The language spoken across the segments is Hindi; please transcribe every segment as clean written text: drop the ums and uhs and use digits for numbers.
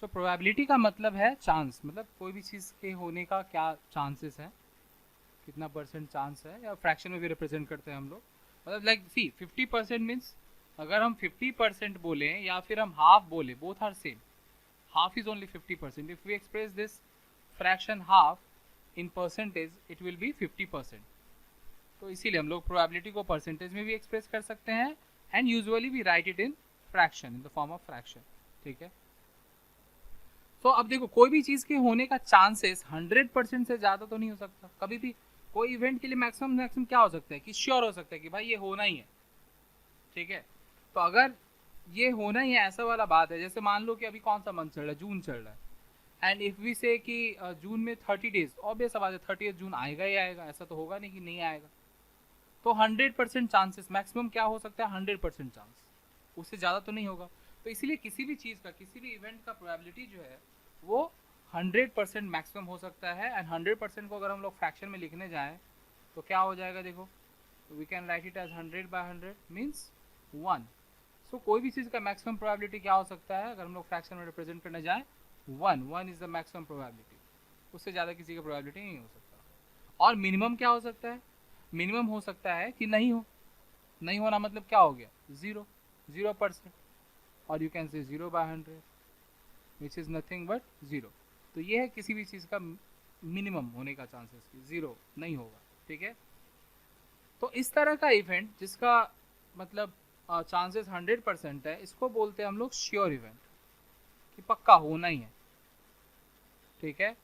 सो प्रोबेबिलिटी का मतलब है चांस, मतलब कोई भी चीज़ के होने का क्या चांसेस है, कितना परसेंट चांस है, या फ्रैक्शन में भी रिप्रेजेंट करते हैं हम लोग। मतलब लाइक सी 50% मीन्स अगर हम 50% बोलें या फिर हम हाफ बोले, both are same. Half is only 50%। If we express this fraction half in percentage it will be 50%। तो इसीलिए हम लोग प्रोबेबिलिटी को परसेंटेज में भी एक्सप्रेस कर सकते हैं and usually we write it in fraction, in the form of fraction. ठीक है, तो अब देखो कोई भी चीज के होने का चांसेस 100% से ज्यादा तो नहीं हो सकता कभी भी। कोई इवेंट के लिए मैक्सिमम मैक्सिमम क्या हो सकता है कि श्योर हो सकता है कि भाई ये होना ही है। ठीक है, तो अगर ये होना ही है ऐसा वाला बात है, जैसे मान लो कि अभी कौन सा मंथ चल रहा है, जून चल रहा है, एंड इफ वी से कि जून में 30 डेज, ऑब्वियस बात है 30 जून आएगा ही आएगा, ऐसा तो होगा नहीं कि नहीं आएगा। तो 100% चांसेस, मैक्सिमम क्या हो सकता है 100% चांस, उससे ज़्यादा तो नहीं होगा। तो इसीलिए किसी भी चीज़ का, किसी भी इवेंट का प्रोबेबिलिटी जो है वो 100% मैक्सिमम हो सकता है। एंड 100% को अगर हम लोग फ्रैक्शन में लिखने जाएँ तो क्या हो जाएगा, देखो we can write it as 100/100 means 1। So कोई भी चीज़ का मैक्सिमम प्रोबेबिलिटी क्या हो सकता है अगर हम लोग फ्रैक्शन में रिप्रेजेंट करने जाएँ, 1 इज़ द मैक्सिमम प्रोबेबिलिटी, उससे ज़्यादा किसी का प्रोबेबिलिटी नहीं हो सकता। और मिनिमम क्या हो सकता है, मिनिमम हो सकता है कि नहीं हो, नहीं होना मतलब क्या हो गया, 0%। और you can say 0/100 which is nothing but 0। तो ये है किसी भी चीज़ का मिनिमम होने का चांसेस कि 0 नहीं होगा। ठीक है, तो इस तरह का इवेंट जिसका मतलब चांसेस 100% है, इसको बोलते हैं हम लोग श्योर इवेंट, कि पक्का होना ही है। ठीक है,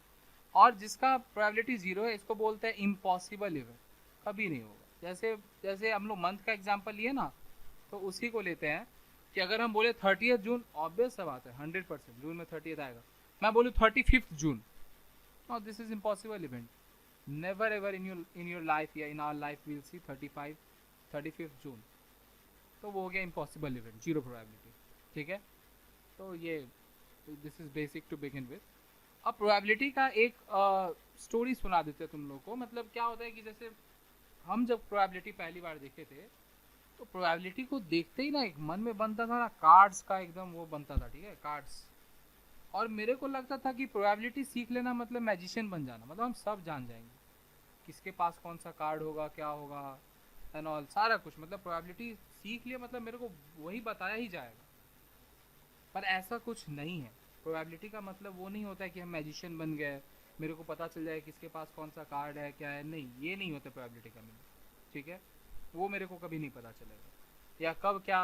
और जिसका प्रोबेबिलिटी 0 है इसको बोलते हैं इम्पॉसिबल इवेंट, कभी नहीं होगा। जैसे जैसे हम लोग मंथ का एग्जांपल लिए ना, तो उसी को लेते हैं कि अगर हम बोले 30 जून, ऑब्वियस सा बात है 100% जून में 30 आएगा। मैं बोलूँ 35 जून, no this is impossible event, never ever in your life या in our life will see 35 June. तो वो हो गया इम्पॉसिबल इवेंट, 0 प्रोबेबिलिटी। ठीक है, तो ये this is basic to begin with. अब प्रोबेबिलिटी का एक स्टोरी सुना देते हैं तुम लोग को। मतलब क्या होता है कि जैसे हम जब प्रोबेबिलिटी पहली बार देखे थे, तो प्रोबेबिलिटी को देखते ही ना एक मन में बनता था ना कार्ड्स का एकदम वो बनता था। ठीक है, कार्ड्स। और मेरे को लगता था कि प्रोबेबिलिटी सीख लेना मतलब मैजिशियन बन जाना, मतलब हम सब जान जाएंगे किसके पास कौन सा कार्ड होगा, क्या होगा एंड ऑल, सारा कुछ। मतलब प्रोबेबिलिटी सीख लिया मतलब मेरे को वही बताया ही जाएगा। पर ऐसा कुछ नहीं है। प्रोबेबिलिटी का मतलब वो नहीं होता है कि हम मैजिशियन बन गए, मेरे को पता चल जाए किसके पास कौन सा कार्ड है क्या है, नहीं, ये नहीं होता प्रोबेबिलिटी का मीनिंग। ठीक है, वो मेरे को कभी नहीं पता चलेगा, या कब क्या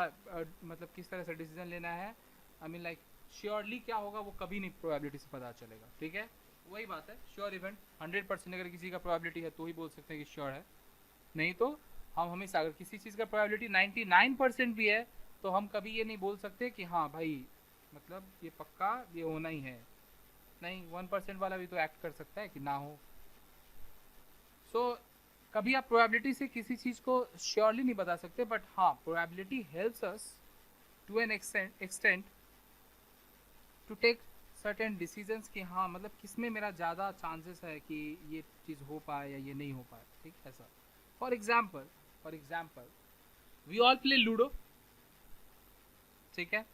मतलब किस तरह से डिसीजन लेना है, आई मीन लाइक श्योरली क्या होगा वो कभी नहीं प्रोबेबिलिटी से पता चलेगा। ठीक है, वही बात है श्योर इवेंट 100%। अगर किसी का प्रोबेबिलिटी है तो ही बोल सकते हैं कि श्योर है, नहीं तो हम हमेशा, अगर किसी चीज़ का प्रोबेबिलिटी 99% भी है तो हम कभी ये नहीं बोल सकते कि हाँ भाई मतलब ये पक्का ये होना ही है। नहीं, 1% वाला भी तो एक्ट कर सकता है कि ना हो। सो कभी आप प्रोबेबिलिटी से किसी चीज़ को श्योरली नहीं बता सकते, बट हाँ probability helps us to an extent to take certain decisions कि हाँ मतलब किस में मेरा ज़्यादा चांसेस है कि ये चीज़ हो पाए या ये नहीं हो पाए। ठीक, ऐसा। For example we all play ludo. ठीक है,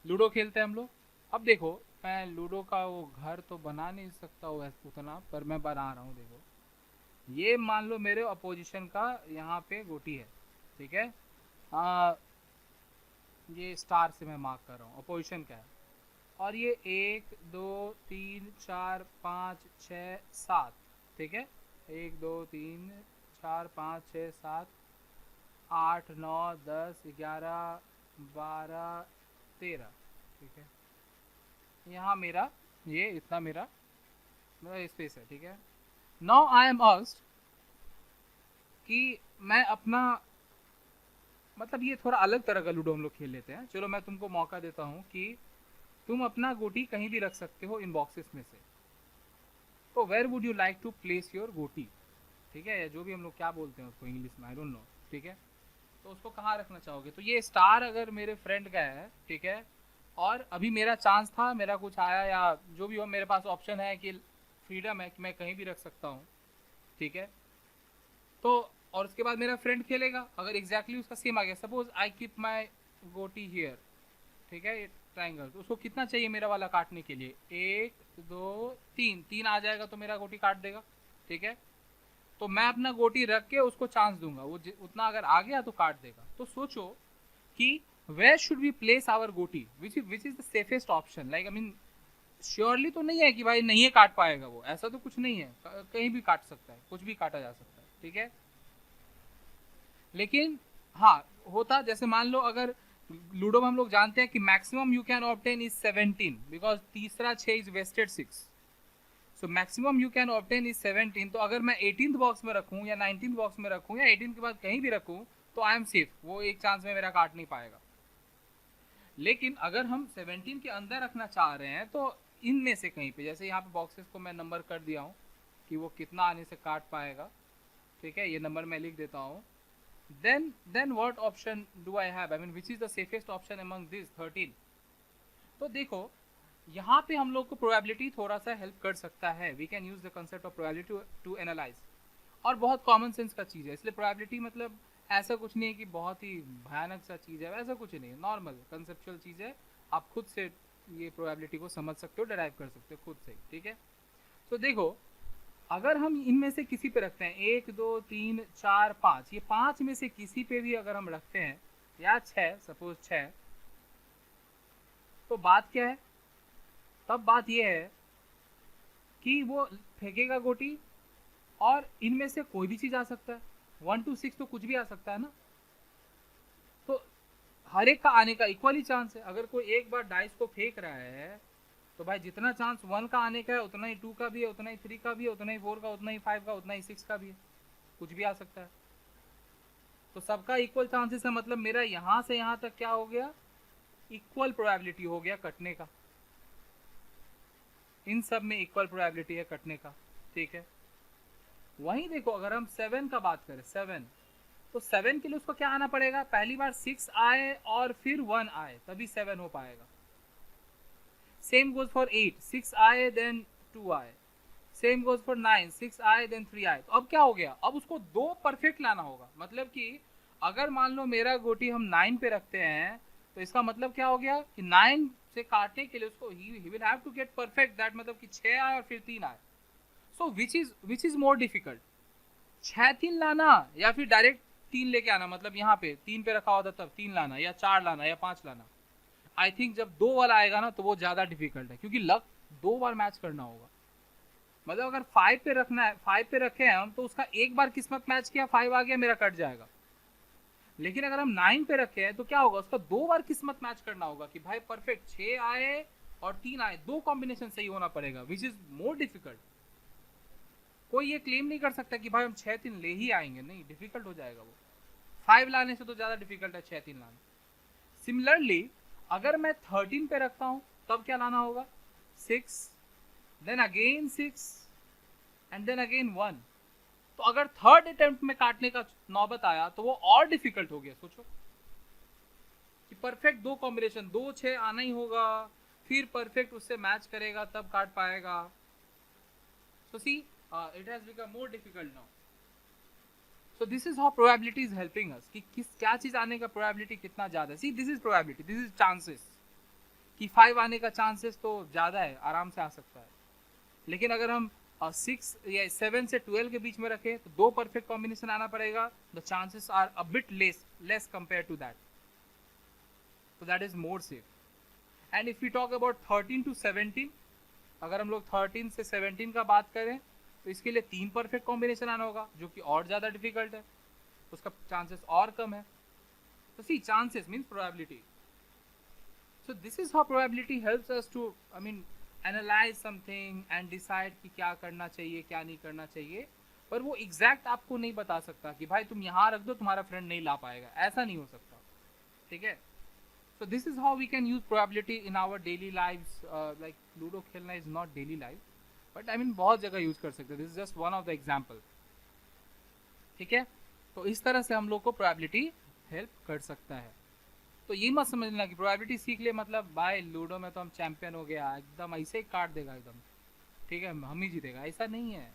लूडो खेलते हैं हम लोग। अब देखो मैं लूडो का वो घर तो बना नहीं सकता हूँ उतना, पर मैं बना रहा हूँ। देखो ये मान लो मेरे अपोजिशन का यहाँ पे गोटी है। ठीक है, आ, ये स्टार से मैं मार्क कर रहा हूँ अपोजिशन क्या है। और ये 1 2 3 4 5 6 7। ठीक है, 1 2 3 4 5 6 7 8 9 10 11 12 13। ठीक है, यहाँ मेरा ये इतना मेरा स्पेस है। ठीक है, नाउ आई एम आस्क्ड कि मैं अपना, मतलब ये थोड़ा अलग तरह का लूडो हम लोग खेल लेते हैं। चलो मैं तुमको मौका देता हूँ कि तुम अपना गोटी कहीं भी रख सकते हो इन बॉक्सेस में से। तो where would you like to place your गोटी? ठीक है, या जो भी हम लोग क्या बोलते हैं उसको इंग्लिश में, आई डोंट नो। ठीक है, तो उसको कहाँ रखना चाहोगे? तो ये स्टार अगर मेरे फ्रेंड का है, ठीक है, और अभी मेरा चांस था, मेरा कुछ आया या जो भी हो, मेरे पास ऑप्शन है कि फ्रीडम है कि मैं कहीं भी रख सकता हूँ। ठीक है, तो और उसके बाद मेरा फ्रेंड खेलेगा, अगर एग्जैक्टली उसका सेम आ गया, सपोज आई कीप माई गोटी हियर। ठीक है, ट्राइंगल, तो उसको कितना चाहिए मेरा वाला काटने के लिए, 1 2 3, 3 आ जाएगा तो मेरा गोटी काट देगा, ठीक है। तो मैं अपना गोटी रख के उसको चांस दूंगा, वो उतना अगर आ गया तो काट देगा। तो सोचो कि where should we place our goti, which is the safest option, like I mean surely तो नहीं है कि भाई नहीं काट पाएगा वो, ऐसा तो कुछ नहीं है, कहीं भी काट सकता है, कुछ भी काटा जा सकता है, ठीक है। लेकिन हाँ होता, जैसे मान लो अगर लूडो में हम लोग जानते हैं कि maximum you can obtain is 17, because तीसरा 6 is wasted 6, so maximum you can obtain is 17। तो अगर मैं 18th बॉक्स में रखूं या 19th बॉक्स में रखूं या 18 के बाद कहीं भी रखूं तो आई एम सेफ, वो एक चांस में मेरा काट नहीं पाएगा। लेकिन अगर हम 17 के अंदर रखना चाह रहे हैं तो इनमें से कहीं पे, जैसे यहाँ पे बॉक्सेस को मैं नंबर कर दिया हूँ कि वो कितना आने से काट पाएगा, ठीक है, ये नंबर मैं लिख देता हूँ। then what option do I have, I mean which is the safest option among these 13? तो देखो यहाँ पे हम लोग को प्रोबेबिलिटी थोड़ा सा हेल्प कर सकता है, we can use the concept of probability to analyse, और बहुत कॉमन सेंस का चीज़ है, इसलिए प्रोबेबिलिटी मतलब ऐसा कुछ नहीं है कि बहुत ही भयानक सा चीज़ है, ऐसा कुछ नहीं है, नॉर्मल कंसेप्चुअल चीज़ है, आप खुद से ये प्रोबेबिलिटी को समझ सकते हो, डिराइव कर सकते हो खुद से, ठीक है। तो देखो अगर हम इनमें से किसी पे रखते हैं 1 2 3 4 5, ये 5 में से किसी पे भी अगर हम रखते हैं या 6, सपोज 6, तो बात क्या है, तब बात ये है कि वो फेंकेगा गोटी और इनमें से कोई भी चीज आ सकता है, 1 to 6 तो कुछ भी आ सकता है ना, तो हर एक का आने का इक्वली चांस है। अगर कोई एक बार डाइस को फेंक रहा है तो भाई जितना चांस 1 का आने का है उतना ही 2 का भी है, उतना ही 3 का भी है, उतना ही 4 का, उतना ही 5 का, उतना ही 6 का भी है, कुछ भी आ सकता है। तो सबका इक्वल चांसेस है, मतलब मेरा यहाँ से यहाँ तक क्या हो गया, इक्वल प्रोबेबिलिटी हो गया कटने का, इन सब में इक्वल प्रोबेबिलिटी है कटने का, ठीक है। वहीं देखो अगर हम 7 का बात करें, 7, तो 7 के लिए उसको क्या आना पड़ेगा, पहली बार 6 आए और फिर 1 आए तभी 7 हो पाएगा। सेम गोज फॉर 8, 6 आए देन 2 आए, सेम गोज फॉर 9, 6 आए देन 3 आए। तो अब क्या हो गया, अब उसको 2 परफेक्ट लाना होगा, मतलब कि अगर मान लो मेरा गोटी हम 9 पे रखते हैं तो इसका मतलब क्या हो गया कि 9 से काटने के लिए उसको ही will have to get perfect that, मतलब कि 6 आए और फिर 3 आए। सो विच इज मोर डिफिकल्ट, 6 3 लाना या फिर डायरेक्ट 3 लेके आना, मतलब यहाँ पे 3 पे रखा होता तब 3 लाना, या 4 लाना या 5 लाना। आई थिंक जब 2 वाला आएगा ना तो वो ज्यादा डिफिकल्ट है, क्योंकि लक 2 बार मैच करना होगा। मतलब अगर 5 पे रखना है, 5 पे रखे हैं हम तो उसका एक बार किस्मत मैच किया 5 आ गया, मेरा कट जाएगा। लेकिन अगर हम 9 पे रखे हैं तो क्या होगा, उसका 2 बार किस्मत मैच करना होगा कि भाई परफेक्ट 6 आए और 3 आए, 2 कॉम्बिनेशन सही होना पड़ेगा, विच इज मोर डिफिकल्ट। कोई ये क्लेम नहीं कर सकता कि भाई हम 6 3 ले ही आएंगे, नहीं, डिफिकल्ट हो जाएगा वो, 5 लाने से तो ज्यादा डिफिकल्ट है 6 3 लाना। सिमिलरली अगर मैं 13 पे रखता हूं तब क्या लाना होगा, 6 then again 6 and then again 1। तो अगर थर्ड अटेम्प्ट में काटने का नौबत आया तो वो और डिफिकल्ट हो गया। सोचो कि परफेक्ट 2 कॉम्बिनेशन, 2 6 आना ही होगा, फिर परफेक्ट उससे मैच करेगा तब काट पाएगा। So see it has become more difficult now. So this is how probability is helping us कि किस क्या चीज आने का प्रोबेबिलिटी कितना ज्यादा है। See this is probability, this is chances कि 5 आने का चांसेस तो ज्यादा है, आराम से आ सकता है। लेकिन अगर हम 6 या 7 से 12 के बीच में रखें तो 2 परफेक्ट कॉम्बिनेशन आना पड़ेगा, the chances are a bit less compare to that, so that is more safe. And if we talk about 13 to 17, अगर हम लोग 13 से 17 का बात करें तो इसके लिए 3 परफेक्ट कॉम्बिनेशन आना होगा, जो कि और ज़्यादा डिफिकल्ट है, उसका चांसेस और कम है। तो see chances means probability. So this is how probability helps us to I mean analyze something and decide कि क्या करना चाहिए क्या नहीं करना चाहिए। पर वो एग्जैक्ट आपको नहीं बता सकता कि भाई तुम यहाँ रख दो तुम्हारा फ्रेंड नहीं ला पाएगा, ऐसा नहीं हो सकता, ठीक है। So this is how we can use probability in our daily lives. Like Ludo खेलना is not daily life, but I mean बहुत जगह use कर सकते हैं. This is just one of the example. ठीक है, तो इस तरह से हम लोग को probability help कर सकता है। तो ये मत समझना कि probability सीख ले मतलब भाई लूडो में तो हम चैंपियन हो गया, एकदम ऐसे ही काट देगा एकदम, ठीक है, हम ही जीतेगा, ऐसा नहीं है।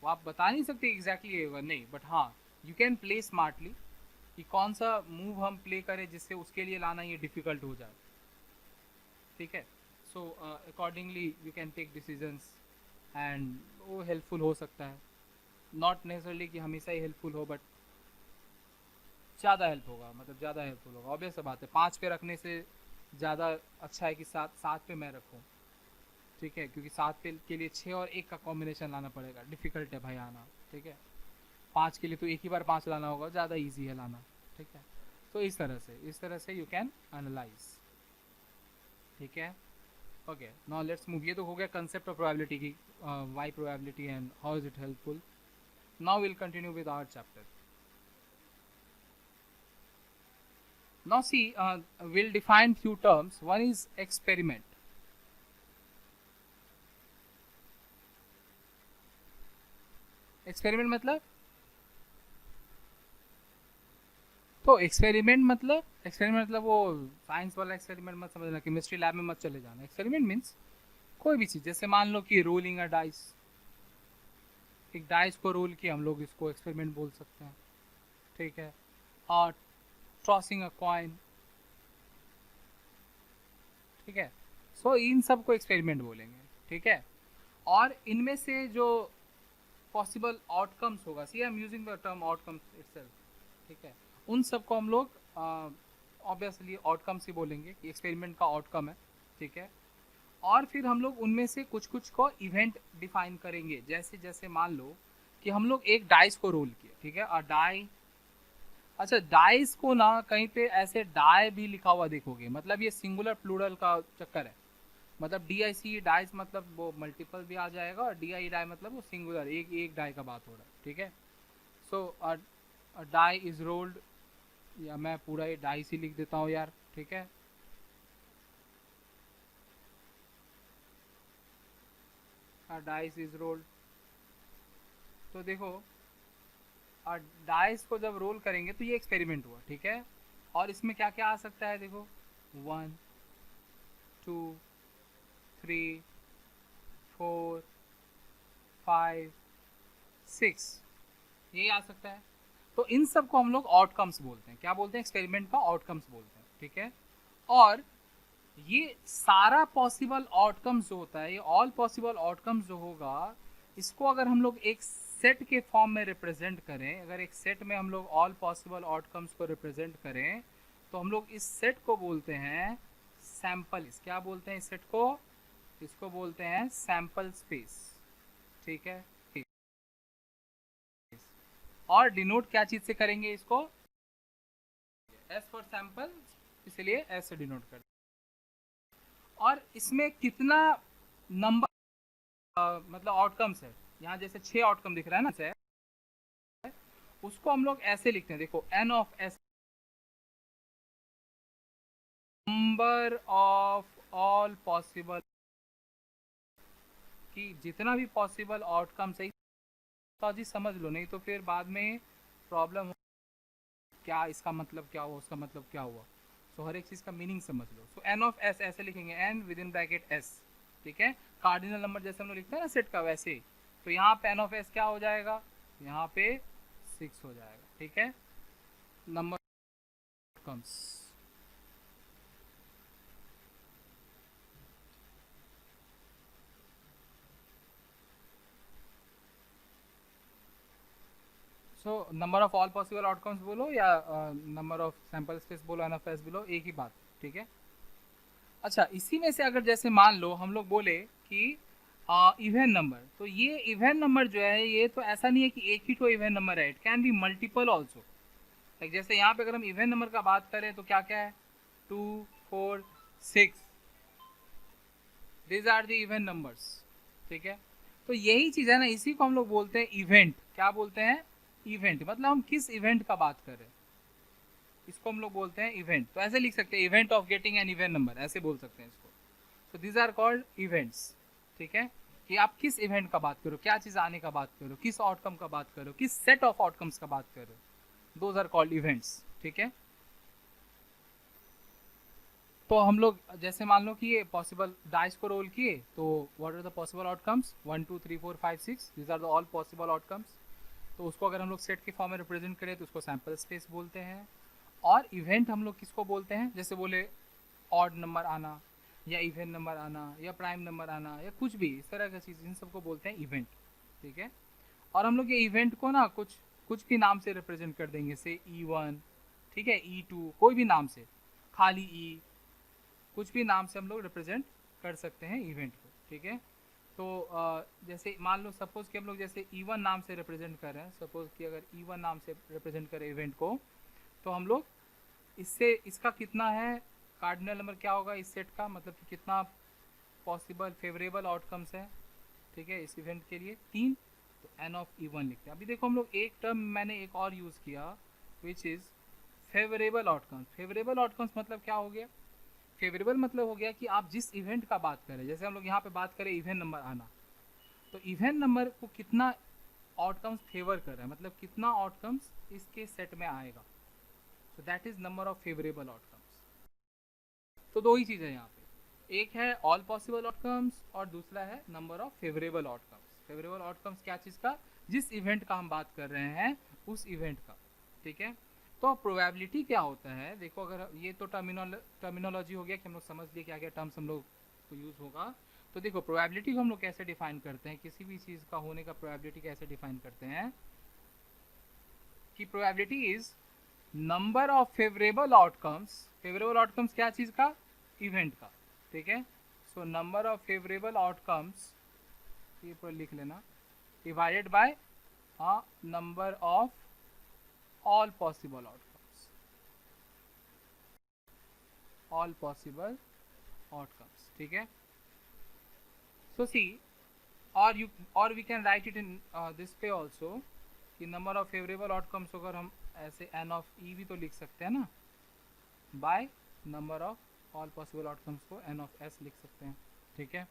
वो आप बता नहीं सकते एग्जैक्टली होगा नहीं, बट हाँ यू कैन प्ले स्मार्टली कि कौन सा मूव हम प्ले करें जिससे उसके लिए लाना ये डिफिकल्ट हो जाए। ठीक है. So accordingly you can take decisions and वो हेल्पफुल हो सकता है. नॉट नेसेसरली कि हमेशा ही हेल्पफुल हो, बट ज़्यादा हेल्प होगा, मतलब ज़्यादा हेल्पफुल होगा. ऑब्वियस सा बात है, 5 पे रखने से ज़्यादा अच्छा है कि 7 पे मैं रखूँ. ठीक है, क्योंकि 7 पे के लिए 6 और 1 का कॉम्बिनेशन लाना पड़ेगा, डिफ़िकल्ट है भाई आना. ठीक है, 5 के लिए तो एक ही बार 5 लाना होगा, ज़्यादा ईजी है लाना. ठीक है, तो इस तरह से यू कैन एनालाइज. ठीक है. Okay, now let's move. ये तो हो गया कंसेप्ट ऑफ प्रोबेबिलिटी की, why probability and how is it helpful. Now will continue with our chapter. Now see, we'll define few terms. One is experiment. Experiment मतलब, तो एक्सपेरिमेंट मतलब वो साइंस वाला एक्सपेरिमेंट मत समझना, केमिस्ट्री लैब में मत चले जाना. एक्सपेरिमेंट मीन्स कोई भी चीज़, जैसे मान लो कि रोलिंग अ डाइस, एक डाइस को रोल किया, हम लोग इसको एक्सपेरिमेंट बोल सकते हैं. ठीक है. और टॉसिंग अ कॉइन. ठीक है. सो इन सब को एक्सपेरिमेंट बोलेंगे. ठीक है. और इनमें से जो पॉसिबल आउटकम्स होगा, see I am using the term outcomes itself. ठीक है, उन सब को हम लोग ऑब्वियसली आउटकम्स ही बोलेंगे कि एक्सपेरिमेंट का आउटकम है. ठीक है. और फिर हम लोग उनमें से कुछ कुछ को इवेंट डिफाइन करेंगे. जैसे जैसे मान लो कि हम लोग एक डाइस को रोल किया. ठीक है, और डाई, अच्छा डाइस को ना कहीं पे ऐसे डाई भी लिखा हुआ देखोगे, मतलब ये सिंगुलर प्लूरल का चक्कर है. मतलब डी आई सी डाइस मतलब वो मल्टीपल भी आ जाएगा, और डी आई डाई मतलब वो सिंगुलर, एक एक डाई का बात हो रहा है. ठीक है. सो डाई इज रोल्ड, या मैं पूरा ये डाई सी लिख देता हूँ यार. ठीक है. Dice is rolled. तो देखो, और डाइस को जब रोल करेंगे तो ये एक्सपेरिमेंट हुआ. ठीक है. और इसमें क्या क्या आ सकता है देखो, 1 2 3 4 5 6, ये आ सकता है. तो इन सब को हम लोग आउटकम्स बोलते हैं. क्या बोलते हैं? एक्सपेरिमेंट का आउटकम्स बोलते हैं. ठीक है. और ये सारा पॉसिबल आउटकम्स जो होता है, ये ऑल पॉसिबल आउटकम्स जो होगा, इसको अगर हम लोग एक सेट के फॉर्म में रिप्रेजेंट करें, अगर एक सेट में हम लोग ऑल पॉसिबल आउटकम्स को रिप्रेजेंट करें, तो हम लोग इस सेट को बोलते हैं सैंपल. इस क्या बोलते हैं इस सेट को? इसको बोलते हैं सैंपल स्पेस. ठीक है. और डिनोट क्या चीज से करेंगे इसको? एस फॉर सैंपल, इसलिए एस से डिनोट कर. और इसमें कितना नंबर मतलब आउटकम्स है, यहाँ जैसे 6 आउटकम दिख रहा है ना से, उसको हम लोग ऐसे लिखते हैं. देखो, N of S, number of all possible, कि जितना भी पॉसिबल आउटकम्स है, तो जी समझ लो, नहीं तो फिर बाद में प्रॉब्लम हो, क्या इसका मतलब क्या हुआ, उसका मतलब क्या हुआ. तो हर एक चीज़ का मीनिंग समझ लो. सो एन ऑफ एस ऐसे लिखेंगे, N with in bracket S. ठीक है. कार्डिनल नंबर जैसे हम लोग लिखते हैं ना सेट का, वैसे. तो यहाँ पे एन ऑफ एस क्या हो जाएगा? यहाँ पे 6 हो जाएगा. ठीक है. Number comes. So number of all possible outcomes बोलो या नंबर ऑफ सैंपल स्पेस बोलो, एन ऑफ एस बोलो, एक ही बात. ठीक है. अच्छा, इसी में से अगर जैसे मान लो हम लोग बोले कि इवन नंबर, तो ये इवन नंबर जो है, ये तो ऐसा नहीं है कि एक ही तो इवन नंबर है, it can be multiple also. Like जैसे यहाँ पे अगर हम इवन नंबर का बात करें तो क्या क्या है? 2 4 6, these are the even numbers. ठीक है. तो यही चीज़ है ना, इसी को हम लोग बोलते हैं इवेंट. क्या बोलते हैं? इवेंट. मतलब हम किस इवेंट का बात कर रहे हैं, इसको हम लोग बोलते हैं इवेंट. तो ऐसे लिख सकते हैं, event of getting an even number, ऐसे बोल सकते हैं इसको. तो दीज आर कॉल्ड इवेंट्स. ठीक है. कि आप किस इवेंट का बात करो, क्या चीज़ आने का बात करो, किस आउटकम का बात करो, किस सेट ऑफ आउटकम्स का बात करो, दोज आर कॉल्ड इवेंट्स. ठीक है. तो हम लोग जैसे मान लो कि ये पॉसिबल डाइस को रोल किए, तो what are the possible outcomes? 1 2 3 4 5 6, these are the all possible outcomes. तो उसको अगर हम लोग सेट के फॉर्म में रिप्रेजेंट करें तो उसको सैंपल स्पेस बोलते हैं. और इवेंट हम लोग किसको बोलते हैं? जैसे बोले ऑड नंबर आना, या इवन नंबर आना या प्राइम नंबर आना या कुछ भी इस तरह का चीज़, इन सबको बोलते हैं इवेंट, ठीक है। और हम लोग ये इवेंट को ना कुछ कुछ भी नाम से रिप्रेजेंट कर देंगे, से E1, ठीक है, E2, कोई भी नाम से, खाली ई, कुछ भी नाम से हम लोग रिप्रेजेंट कर सकते हैं इवेंट को, ठीक है। तो जैसे मान लो सपोज कि हम लोग जैसे E1 नाम से रिप्रेजेंट कर रहे हैं, सपोज कि अगर E1 नाम से रिप्रेजेंट करें इवेंट को, तो हम लोग इससे इसका कितना है कार्डिनल नंबर क्या होगा इस सेट का, मतलब कि कितना पॉसिबल फेवरेबल आउटकम्स है, ठीक है, इस इवेंट के लिए 3, तो n ऑफ E1 लिखते हैं। अभी देखो हम लोग एक टर्म मैंने एक और यूज़ किया which is favourable outcomes. Favourable outcomes मतलब क्या हो गया, फेवरेबल मतलब हो गया कि आप जिस इवेंट का बात करें, जैसे हम लोग यहाँ पे बात करें इवेंट नंबर आना, तो इवेंट नंबर को कितना आउटकम्स फेवर कर रहा है, मतलब कितना आउटकम्स इसके सेट में आएगा, so that is number of favourable outcomes. तो दो ही चीज़ है यहाँ पे, एक है ऑल पॉसिबल आउटकम्स और दूसरा है number of favourable outcomes. Favourable outcomes क्या चीज़ का, जिस इवेंट का हम बात कर रहे हैं उस इवेंट का, ठीक है। तो प्रोबेबिलिटी क्या होता है, देखो अगर ये तो टर्मिनोलॉजी हो गया कि हम लोग समझ लिए क्या क्या टर्म्स हम लोग को यूज़ होगा। तो देखो प्रोबेबिलिटी को हम लोग कैसे डिफाइन करते हैं, किसी भी चीज़ का होने का प्रोबेबिलिटी कैसे डिफाइन करते हैं, कि probability is number of favourable outcomes. Favourable outcomes क्या चीज़ का, इवेंट का, ठीक है। So number of favourable outcomes, ये पर लिख लेना, divided by number of all possible outcomes, all possible outcomes, ठीक है। सो सी, और we can write it in this पे ऑल्सो, कि नंबर ऑफ फेवरेबल आउटकम्स अगर हम ऐसे n ऑफ e भी तो लिख सकते हैं ना, bye number of all possible outcomes को n ऑफ s लिख सकते हैं, ठीक है।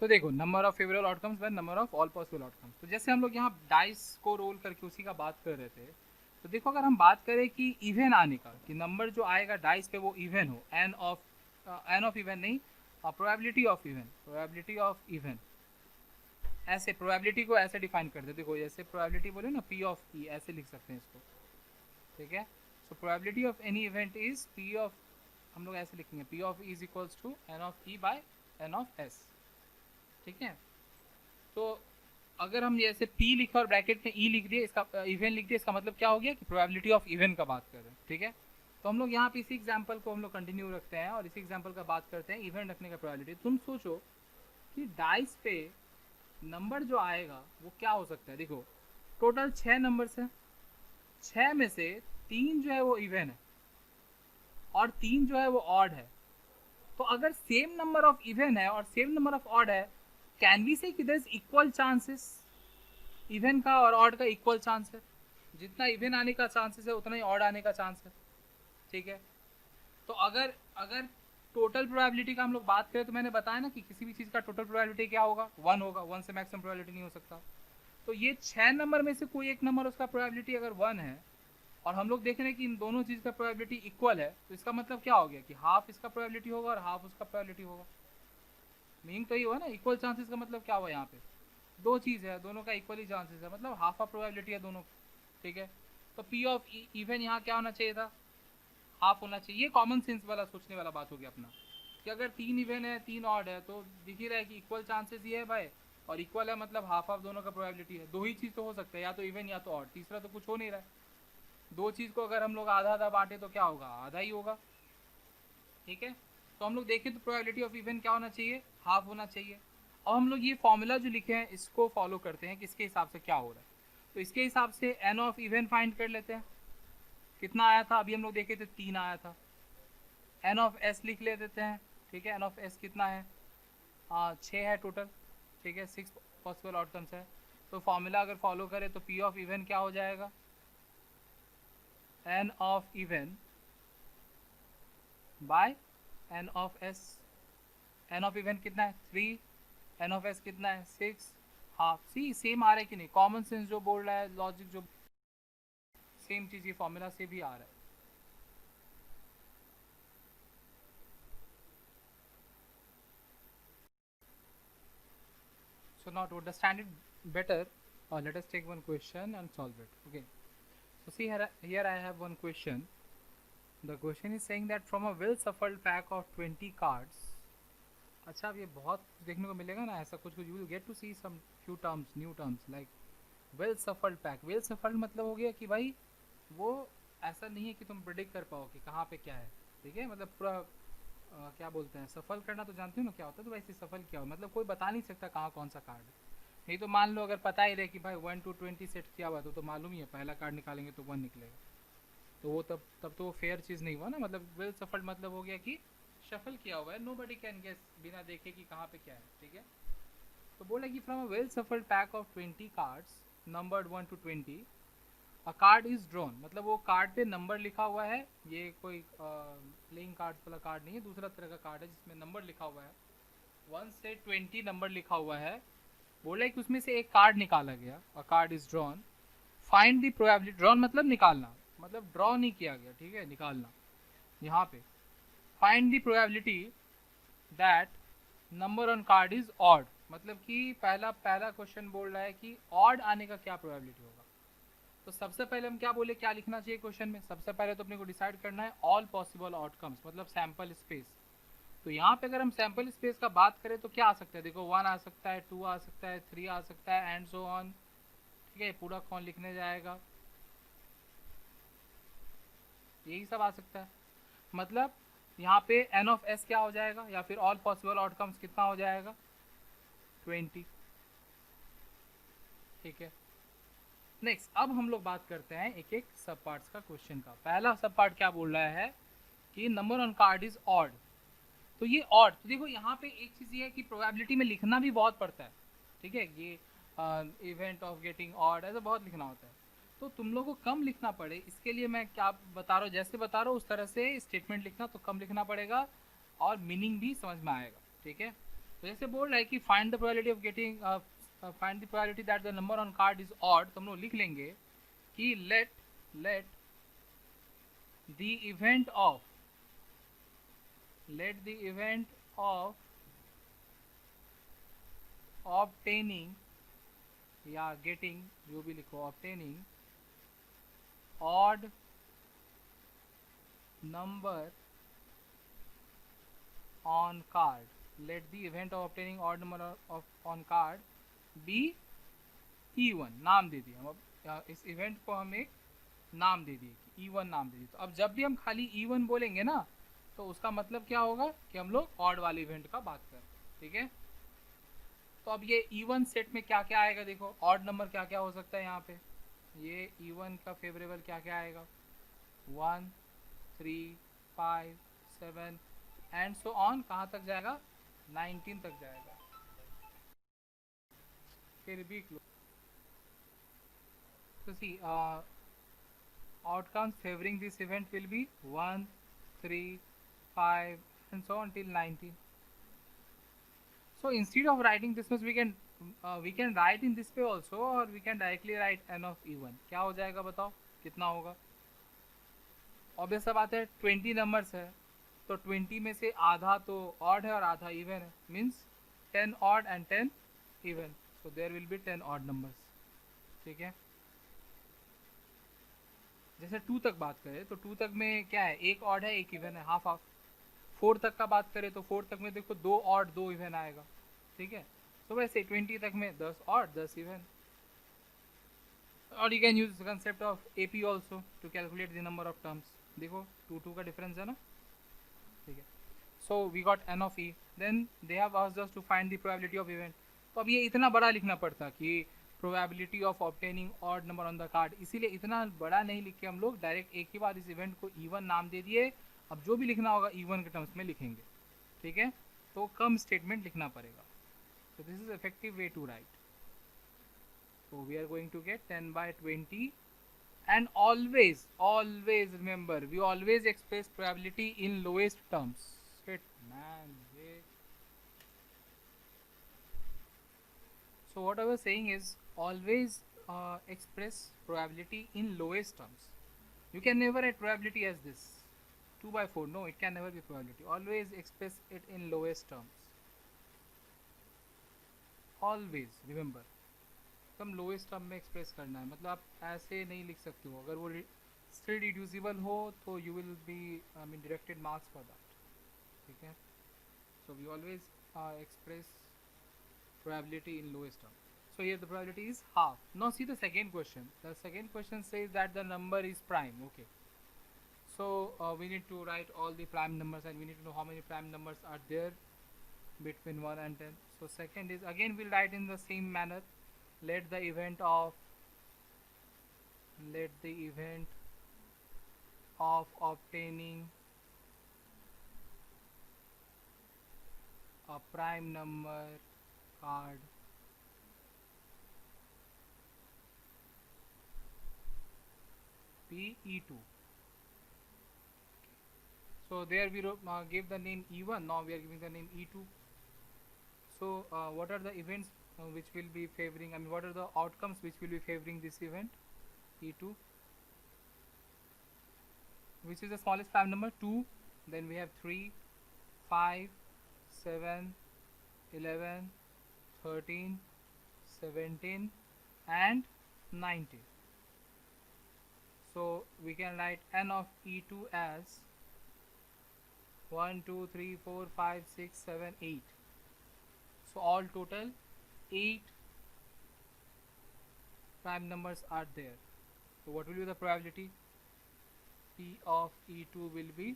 तो देखो number of favourable outcomes bye number of all possible outcomes. तो जैसे हम लोग यहाँ डाइस को रोल करके उसी का बात कर रहे थे, तो देखो अगर हम बात करें कि इवन आने का, कि नंबर जो आएगा डाइस पे वो इवन हो, एन ऑफ इवन नहीं, probability of even, probability of even, ऐसे प्रोबेबिलिटी को ऐसे डिफाइन करते हैं, देखो जैसे प्रोबेबिलिटी बोले ना P ऑफ E, ऐसे लिख सकते हैं इसको, ठीक है। So probability of any event is P of, हम लोग ऐसे लिखेंगे P of E is equals to N of E by N of S, ठीक है। तो अगर हम जैसे P लिखा और ब्रैकेट में E लिख दिए, इसका इवेंट लिख दिए, इसका मतलब क्या हो गया कि प्रोबेबिलिटी ऑफ इवेंट का बात कर रहे हैं, ठीक है। तो हम लोग यहाँ पे इसी एग्जाम्पल को हम लोग कंटिन्यू रखते हैं और इसी एग्जाम्पल का बात करते हैं इवेंट रखने का प्रोबेबिलिटी। तुम सोचो कि डाइस पे नंबर जो आएगा वो क्या हो सकता है, देखो टोटल 6 नंबर्स हैं, 6 में से 3 जो है वो इवन है और 3 जो है वो ऑड है। तो अगर सेम नंबर ऑफ इवन है और सेम नंबर ऑफ ऑड है, कैन वी से कि there is equal chances, even का और ऑड का इक्वल चांस है, जितना इवन आने का चांसेस है उतना ही ऑड आने का चांस है, ठीक है। तो अगर अगर टोटल प्रोबेबिलिटी का हम लोग बात करें, तो मैंने बताया ना कि किसी भी चीज़ का टोटल प्रोबेबिलिटी क्या होगा, 1 होगा, 1 से मैक्सिमम प्रोबेबिलिटी नहीं हो सकता। तो ये 6 नंबर में से कोई एक नंबर उसका प्रोबेबिलिटी अगर 1 है और हम लोग देख रहे हैं कि इन दोनों चीज़ का प्रोबेबिलिटी इक्वल है, तो इसका मतलब क्या हो गया कि हाफ इसका प्रोबेबिलिटी होगा और हाफ उसका प्रोबेबिलिटी होगा। मीनिंग तो ये हुआ ना, इक्वल चांसेस का मतलब क्या हुआ, यहाँ पे दो चीज़ है, दोनों का इक्वली चांसेस है, मतलब हाफ ऑफ प्रोबेबिलिटी है दोनों, ठीक है। तो P ऑफ इवन यहाँ क्या होना चाहिए था, हाफ होना चाहिए। ये कॉमन सेंस वाला सोचने वाला बात हो गया अपना, कि अगर 3 इवन है 3 ऑड है तो दिख ही रहा है कि इक्वल चांसेस ये है भाई, और इक्वल है मतलब हाफ ऑफ दोनों का प्रोबेबिलिटी है। दो ही चीज़ तो हो सकता है, या तो इवन या तो ऑड, तीसरा तो कुछ हो नहीं रहा है। दो चीज़ को अगर हम लोग आधा आधा बांटे तो क्या होगा, आधा ही होगा, ठीक है। तो हम लोग देखें तो प्रोबेबिलिटी ऑफ इवन क्या होना चाहिए, हाफ होना चाहिए। और हम लोग ये फॉर्मूला जो लिखे हैं इसको फॉलो करते हैं कि इसके हिसाब से क्या हो रहा है। तो इसके हिसाब से एन ऑफ इवन फाइंड कर लेते हैं, कितना आया था, अभी हम लोग देखे थे 3 आया था। एन ऑफ एस लिख ले देते हैं, ठीक है। एन ऑफ एस कितना है, 6 है टोटल, ठीक है, 6 पॉसिबल आउटकम्स है। तो फॉर्मूला अगर फॉलो करें तो पी ऑफ इवन क्या हो जाएगा, N of even by N of S. N of even कितना है 3, एन ऑफ एस कितना है 6, हाफ। सी सेम आ रहा है कि नहीं, कॉमन सेंस जो बोल रहा है, लॉजिक जो सेम चीज़ ये फॉर्मूला से भी आ रहा है। So now to understand it better, let us take one question and solve it. Okay. So see here I have one question. The question is saying that from a well shuffled pack of 20 cards. अच्छा, अब ये बहुत देखने को मिलेगा ना ऐसा कुछ कुछ, you will get to see some few terms, new terms like well shuffled pack. Well shuffled मतलब हो गया कि भाई वो ऐसा नहीं है कि तुम प्रिडिक्ट कर पाओ कि कहाँ पे क्या है, ठीक है, मतलब पूरा क्या बोलते हैं, सफल करना तो जानते हो ना क्या होता है, तो वैसे सफल क्या हो, मतलब कोई बता नहीं सकता कहाँ कौन सा कार्ड है। नहीं तो मान लो अगर पता ही रहे कि भाई 1 to 20 सेट किया हुआ तो मालूम ही है पहला कार्ड निकालेंगे तो 1 निकलेगा, तो वो तब तो वो फेयर चीज़ नहीं हुआ ना। मतलब वेल सफल्ड मतलब हो गया कि शफल किया हुआ है, नो बडी कैन गेस, बिना देखे कि कहाँ पे क्या है, ठीक है। तो बोला कि from a well shuffled pack of 20 cards numbered 1 to 20 a card is drawn, मतलब वो कार्ड पे नंबर लिखा हुआ है, ये कोई प्लेइंग कार्ड्स वाला कार्ड नहीं है, दूसरा तरह का कार्ड है जिसमें नंबर लिखा हुआ है, 1 से 20 नंबर लिखा हुआ है। बोला कि उसमें से एक कार्ड निकाला गया, अ card is drawn, find the probability, drawn मतलब निकालना, मतलब ड्रॉ नहीं किया गया, ठीक है, निकालना। यहाँ पे find the probability that number on card is odd, मतलब कि पहला पहला क्वेश्चन बोल रहा है कि ऑड आने का क्या प्रोबेबिलिटी होगा। तो सबसे पहले हम क्या बोले, क्या लिखना चाहिए क्वेश्चन में, सबसे पहले तो अपने को डिसाइड करना है ऑल पॉसिबल आउटकम्स, मतलब सैंपल स्पेस। तो यहाँ पे अगर हम सैंपल स्पेस का बात करें तो क्या आ सकता है, देखो 1 आ सकता है, 2 आ सकता है, 3 आ सकता है, एंड सो ऑन, ठीक है, पूरा कौन लिखने जाएगा, यही सब आ सकता है। मतलब यहाँ पे एन ऑफ एस क्या हो जाएगा, या फिर ऑल पॉसिबल आउटकम्स कितना हो जाएगा, 20, ठीक है। नेक्स्ट अब हम लोग बात करते हैं एक एक सब पार्ट्स का क्वेश्चन का। पहला सब पार्ट क्या बोल रहा है कि number on card is odd, तो ये ऑड, तो देखो यहाँ पे एक चीज़ ये है कि प्रोबेबिलिटी में लिखना भी बहुत पड़ता है, ठीक है, ये इवेंट ऑफ गेटिंग ऑड ऐसा बहुत लिखना होता है, तो तुम लोग को कम लिखना पड़े इसके लिए मैं क्या बता रहा हूँ, जैसे बता रहा हूँ उस तरह से स्टेटमेंट लिखना, तो कम लिखना पड़ेगा और मीनिंग भी समझ में आएगा, ठीक है। तो जैसे बोल रहा है कि find the probability of getting, find the probability that the number on card is odd, तो हम लोग लिख लेंगे कि let the event of, let the event of obtaining या getting, जो भी लिखो, obtaining odd number on card, let the event of obtaining odd number of on card be E1, नाम दे दिया हम, अब इस इवेंट को हम एक नाम दे दिए कि E1 नाम दे दिए, तो अब जब भी हम खाली E1 बोलेंगे ना तो उसका मतलब क्या होगा कि हम लोग ऑड वाले इवेंट का बात कर रहे हैं, ठीक है। तो अब ये E1 सेट में क्या क्या आएगा, देखो ऑड नंबर क्या क्या हो सकता है यहाँ पे, ये E1 का फेवरेबल क्या क्या आएगा, 1, 3, 5, 7 एंड सो ऑन, कहाँ तक जाएगा, 19 तक जाएगा, फिर भी क्लोज। तो सी outcomes favoring this event will be 1, 3, 5 and so on till 19. So instead of writing this much we can write in this way also, or we can directly write n of e1, क्या हो जाएगा बताओ कितना होगा। ऑब्वियस सा बात है 20 नंबर्स है तो 20 में से आधा तो ऑड है और आधा इवन है, means 10 odd and 10 even, so there will be 10 odd numbers, ठीक है। जैसे 2 तक बात करें तो 2 तक में क्या है, एक ऑड है एक इवन है, हाफ हाफ। 4 तक का बात करें तो 4 तक में देखो 2 ऑड 2 इवन आएगा, ठीक है। तो वैसे 20 तक में 10 ऑड 10 इवन, और you can use the concept of AP also to calculate the number of terms, देखो 2 का डिफरेंस है ना, ठीक है। So we got N of E, then they have asked us to find the probability of event, तो अब ये इतना बड़ा लिखना पड़ता कि probability of obtaining odd number on the card, इसीलिए इतना बड़ा नहीं लिख के हम लोग डायरेक्ट एक ही बार इस इवेंट को E1 नाम दे दिए। अब जो भी लिखना होगा E1 के टर्म्स में लिखेंगे, ठीक है, तो कम स्टेटमेंट लिखना पड़ेगा। So this is effective way to write. So we are going to get 10 by 20, and always remember, we always express probability in lowest terms. Shit, man. So what I was saying is always express probability in lowest terms. You can never write probability as this 2 by 4. No, it can never be probability. Always express it in lowest terms. Always remember. एकदम लोएस्ट टर्म में एक्सप्रेस करना है, मतलब आप ऐसे नहीं लिख सकते हो। अगर वो स्टिल रिड्यूसिबल हो तो you will be I mean directed marks for that, ठीक है। So we always express probability in lowest term. So here the probability is half. Now see the second question. The second question says that the number is prime. Okay. So we need to write all the prime numbers and we need to know how many prime numbers are there between 1 and 10. So second is again we'll write in the same manner. Let the event of obtaining a prime number card be E2. So there we gave the name E1, now we are giving the name E2. So what are the events which will be favoring, I mean what are the outcomes which will be favoring this event E2? Which is the smallest prime number? 2. Then we have 3, 5, 7, 11, 13, 17 and 19. So we can write n of E2 as 1, 2, 3, 4, 5, 6, 7, 8. So all total 8 prime numbers are there. So what will be the probability? P of E2 will be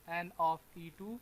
n of E2